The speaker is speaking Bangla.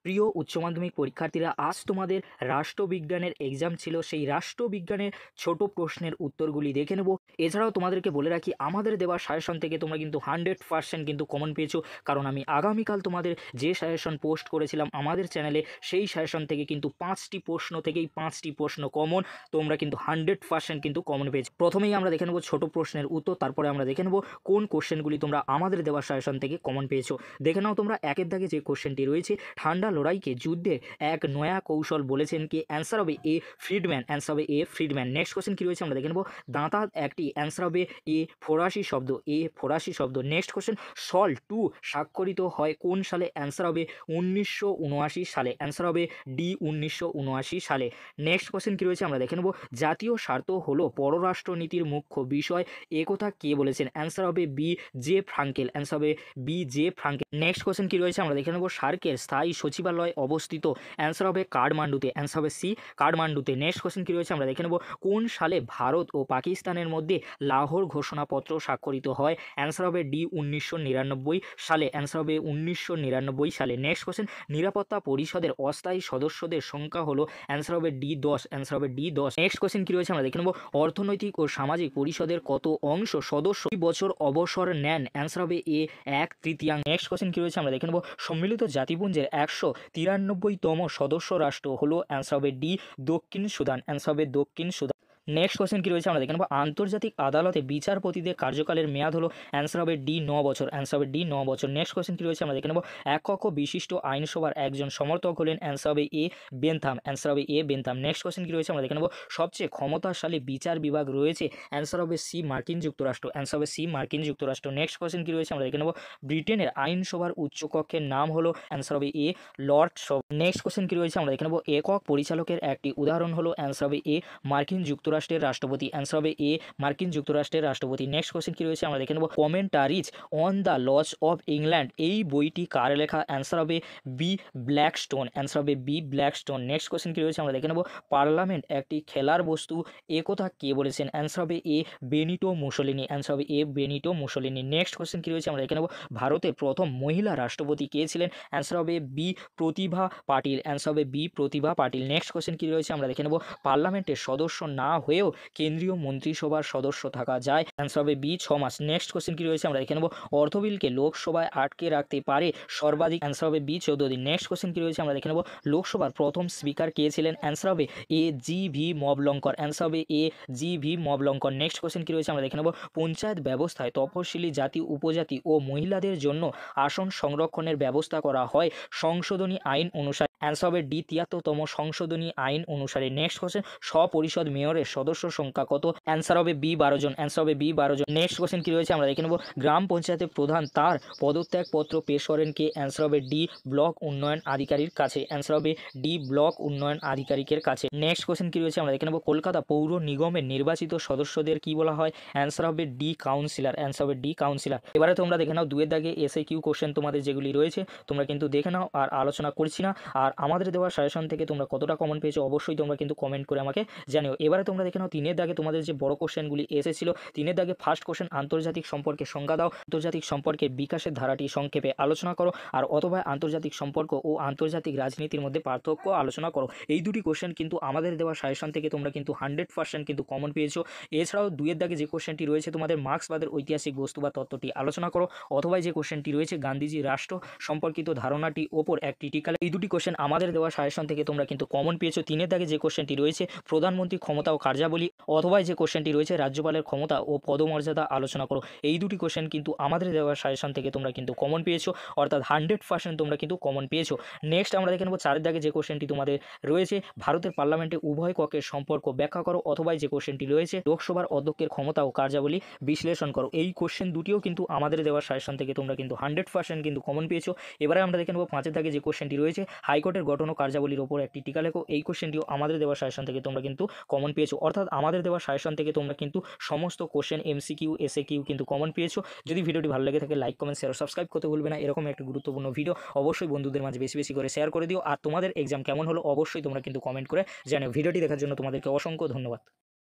প্রিয় উচ্চ মাধ্যমিক পরীক্ষার্থীরা, আজ তোমাদের রাষ্ট্রবিজ্ঞানের এক্সাম ছিল। সেই রাষ্ট্রবিজ্ঞানের ছোট প্রশ্নের উত্তরগুলি দেখে নেব। এছাড়াও তোমাদেরকে বলে রাখি, আমাদের দেওয়া সাজেশন থেকে তোমরা কিন্তু 100% কিন্তু কমন পেয়েছো, কারণ আমি আগামীকাল তোমাদের যে সাজেশন পোস্ট করেছিলাম আমাদের চ্যানেলে, সেই সাজেশন থেকে কিন্তু 5টি প্রশ্ন থেকেই 5টি প্রশ্ন কমন, তোমরা কিন্তু 100% কিন্তু কমন পেয়েছো। প্রথমেই আমরা দেখে নেব ছোট প্রশ্নের উত্তর, তারপরে আমরা দেখে নেব কোন কোশ্চেনগুলি তোমরা আমাদের দেওয়া সাজেশন থেকে কমন পেয়েছো। দেখে নাও তোমরা একের দাগে যে কোশ্চেনটি রয়েছে, ঠান্ডা লড়াইকে যুদ্ধের এক নয়া কৌশল বলেছেন কি? অ্যান্সার হবে এ ফ্রিডম্যান। অ্যান্সার হবে এ ফ্রিডম্যান। নেক্সট কোশ্চেন কি রয়েছে আমরা দেখে নেব, দাঁতা একটি। অ্যান্সার হবে এ ফরাসি শব্দ, এ ফরাসি শব্দ। নেক্সট কোশ্চেন, সল টু স্বাক্ষরিত হয় কোন সালে? অ্যান্সার হবে 1979 সালে। অ্যান্সার হবে ডি 1979 সালে। নেক্সট কোশ্চেন কি রয়েছে আমরা দেখে নেব, জাতীয় স্বার্থ হলো পররাষ্ট্রনীতির মুখ্য বিষয়, একথা কে বলেছেন? অ্যান্সার হবে বি জে ফ্রাঙ্কেল। অ্যান্সার হবে B J Frankel. Next question কি রয়েছে আমরা দেখে নেব, সার্কের স্থায়ী সচিবালয় অবস্থিত? অ্যান্সার হবে কাঠমান্ডুতে। অ্যান্সার হবে সি কাঠমান্ডুতে। নেক্সট কোশ্চেন কি রয়েছে আমরা দেখে নেব, কোন সালে ভারত ও পাকিস্তানের মধ্যে লাহোর ঘোষণাপত্র স্বাক্ষরিত হয়? অ্যান্সার হবে ডি 1999 সালে। অ্যান্সার হবে 1999 সালে। নেক্সট কোশ্চেন, নিরাপত্তা পরিষদের অস্থায়ী সদস্যদের সংখ্যা হলো? অ্যান্সার হবে ডি 10। অ্যান্সার হবে ডি 10। নেক্সট কোশ্চেন কি রয়েছে আমরা দেখে নেব, অর্থনৈতিক ও সামাজিক পরিষদের কত অংশ সদস্য বছর অবসর নেন? অ্যান্সার হবে এ 1/3। নেক্সট কোশ্চেন কি রয়েছে আমরা দেখে নেব, সম্মিলিত জাতিপুঞ্জের 193তম সদস্য রাষ্ট্র হলো? অ্যান্সার হবে ডি দক্ষিণ সুদান। অ্যান্সার হবে দক্ষিণ সুদান। নেক্সট কোশ্চেন কি রয়েছে আমরা দেখে নেব, আন্তর্জাতিক আদালতে বিচারপতিদের কার্যকালের মেয়াদ হলো? অ্যান্সার হবে ডি 9 বছর। অ্যান্সার হবে ডি 9 বছর। নেক্সট কোশ্চেন কি রয়েছে আমরা দেখে নেব, এক কক্ষ বিশিষ্ট আইনসভার একজন সমর্থক হলেন? অ্যান্সার হবে এ বেনথাম। অ্যান্সার হবে এ বেনথাম। নেক্সট কোশ্চেন কি রয়েছে আমরা দেখে নেব, সবচেয়ে ক্ষমতাশালী বিচার বিভাগ রয়েছে? অ্যান্সার হবে সি মার্কিন যুক্তরাষ্ট্র। অ্যান্সার হবে সি মার্কিন যুক্তরাষ্ট্র। নেক্সট কোশ্চেন কি রয়েছে আমরা দেখে নেব, ব্রিটেনের আইনসভার উচ্চকক্ষের নাম হলো? অ্যান্সার হবে এ লর্ডস অফ। নেক্সট কোশ্চেন কি রয়েছে আমরা দেখে নেব, একক পরিচালকের একটি উদাহরণ হলো? অ্যান্সার হবে এ মার্কিন যুক্তরাষ্ট্রের রাষ্ট্রপতি। অ্যান্সার হবে এ মার্কিন যুক্তরাষ্ট্রের রাষ্ট্রপতি। নেক্সট কোশ্চেন কি রয়েছে আমরা দেখে নেব, commentaries on the laws of England এই বইটি কার লেখা? অ্যান্সার হবে বি ব্ল্যাকস্টোন। অ্যান্সার হবে বি ব্ল্যাকস্টোন। নেক্সট কোশ্চেন কি রয়েছে আমরা দেখে নেব, পার্লামেন্ট একটি খেলার বস্তু, একথা কে বলেছেন? অ্যান্সার হবে এ বেনিটো মুসোলিনি। অ্যান্সার হবে এ বেনিটো মুসোলিনি। নেক্সট কোশ্চেন কি রয়েছে আমরা দেখে নেব, ভারতের প্রথম মহিলা রাষ্ট্রপতি কে ছিলেন? অ্যান্সার হবে বি প্রতিভা পাটিল। অ্যান্সার হবে বি প্রতিভা পাটিল। নেক্সট কোশ্চেন কি রয়েছে আমরা দেখে নেব, পার্লামেন্টের সদস্য না হয়েও কেন্দ্রীয় মন্ত্রিসভার সদস্য থাকা যায়? অ্যান্সার হবে বি 6 মাস। নেক্সট কোশ্চেন কি রয়েছে আমরা দেখে নেব, অর্থবিলকে লোকসভায় আটকে রাখতে পারে সর্বাধিক? অ্যান্সার হবে বি 14 দিন। নেক্সট কোশ্চেন কি রয়েছে আমরা দেখে নেব, লোকসভার প্রথম স্পিকার কে ছিলেন? অ্যান্সার হবে এ জি ভি মবলঙ্কর। অ্যান্সার হবে এ G V Mavalankar. Next question কি রয়েছে আমরা দেখে নেব, পঞ্চায়েত ব্যবস্থায় তপশিলি জাতি উপজাতি ও মহিলাদের জন্য আসন সংরক্ষণের ব্যবস্থা করা হয় সংশোধনী আইন অনুসারে? অ্যান্সার হবে ডি 73তম সংশোধনী আইন অনুসারে। নেক্সট কোশ্চেন, স্বপরিষদ মেয়রের সদস্য সংখ্যা কত? অ্যান্সার হবে বি 12 জন। অ্যান্সার হবে বি 12 জন। নেক্সট কোশ্চেন কি রয়েছে আমরা দেখে নেব, গ্রাম পঞ্চায়েতের প্রধান তার পদত্যাগপত্র পেশ করেন কে? অ্যান্সার হবে ডি ব্লক উন্নয়ন আধিকারিকের কাছে। অ্যান্সার হবে ডি ব্লক উন্নয়ন আধিকারিকের কাছে। নেক্সট কোশ্চেন কি রয়েছে আমরা দেখে নেব, কলকাতা পৌর নিগমের নির্বাচিত সদস্যদের কি বলা হয়? অ্যান্সার হবে ডি কাউন্সিলর। অ্যান্সার হবে ডি কাউন্সিলর। এবারে তোমরা দেখে নাও দুয়ের দাগে এসএ কিউ কোশ্চেন তোমাদের যেগুলি রয়েছে তোমরা কিন্তু দেখে নাও, আর আলোচনা করছি না। আর আমাদের দেওয়া সাজেশন থেকে তোমরা কতটা কমন পেয়েছো অবশ্যই তোমরা কিন্তু কমেন্ট করে আমাকে জানিও। এবারে তোমরা দেখে নাও তিনের দাগে তোমাদের যে বড় কোশ্চেনগুলি এসেছিল। তিনের দাগে ফার্স্ট কোশ্চেন, আন্তর্জাতিক সম্পর্কে সংজ্ঞা দাও, আন্তর্জাতিক সম্পর্কের বিকাশের ধারাটি সংক্ষেপে আলোচনা করো, আর অথবা আন্তর্জাতিক সম্পর্ক ও আন্তর্জাতিক রাজনীতির মধ্যে পার্থক্য আলোচনা করো। এই দুটি কোশ্চেন কিন্তু আমাদের দেওয়া সাজেশন থেকে তোমরা কিন্তু 100% কিন্তু কমন পেয়েছো। এছাড়াও দুয়ের দাগে যে কোশ্চেনটি রয়েছে তোমাদের মার্ক্সবাদের ঐতিহাসিক বস্তু বা তত্ত্বটি আলোচনা করো, অথবা যে কোশ্চেনটি রয়েছে গান্ধীজি রাষ্ট্র সম্পর্কিত ধারণাটি ওপর একটি টিকা। এই দুটি কোশ্চেন আমাদের দেওয়া সাজেশন থেকে তোমরা কিন্তু কমন পেয়েছো। তিনের দাগে যে কোশ্চেনটি রয়েছে প্রধানমন্ত্রী ক্ষমতা ও কার্যাবলী, অথবা যে কোশ্চেনটি রয়েছে রাজ্যপালের ক্ষমতা ও পদমর্যাদা আলোচনা করো। এই দুটি কোশ্চেন কিন্তু আমাদের দেওয়া সাজেশন থেকে তোমরা কিন্তু কমন পেয়েছো, অর্থাৎ 100% তোমরা কিন্তু কমন পেয়েছো। নেক্সট আমরা দেখে নেব চারের দাগে যে কোশ্চেনটি তোমাদের রয়েছে, ভারতের পার্লামেন্টে উভয় কক্ষের সম্পর্ক ব্যাখ্যা করো, অথবা যে কোশ্চেনটি রয়েছে লোকসভার অধ্যক্ষের ক্ষমতা ও কার্যাবলী বিশ্লেষণ করো। এই কোশ্চেন দুটিও কিন্তু আমাদের দেওয়া সাজেশন থেকে তোমরা কিন্তু 100% কিন্তু কমন পেয়েছো। এবারে আমরা দেখে নেব পাঁচের দাগে যে কোশ্চেনটি রয়েছে, হাইকোর্টের গঠন ও কার্যাবলীর ওপর একটি টিকা লেখো। এই কোশ্চেনটিও আমাদের দেওয়া সাজেশন থেকে তোমরা কিন্তু কমন পেয়েছো, অর্থাৎ আমাদের দেওয়া সাজেশন থেকে তোমরা কিন্তু সমস্ত কোশ্চেন এমসিকিউ এসএকিউ কিন্তু কমন পেয়েছো। যদি ভিডিওটি ভালো লেগে থাকে লাইক কমেন্ট শেয়ার সাবস্ক্রাইব করতে ভুলবে না। এরকম একটা গুরুত্বপূর্ণ ভিডিও অবশ্যই বন্ধুদের মাঝে বেশি বেশি করে শেয়ার করে দিও। আর তোমাদের এক্সাম কেমন হলো অবশ্যই তোমরা কিন্তু কমেন্ট করে জানিও। ভিডিওটি দেখার জন্য তোমাদেরকে অসংখ্য ধন্যবাদ।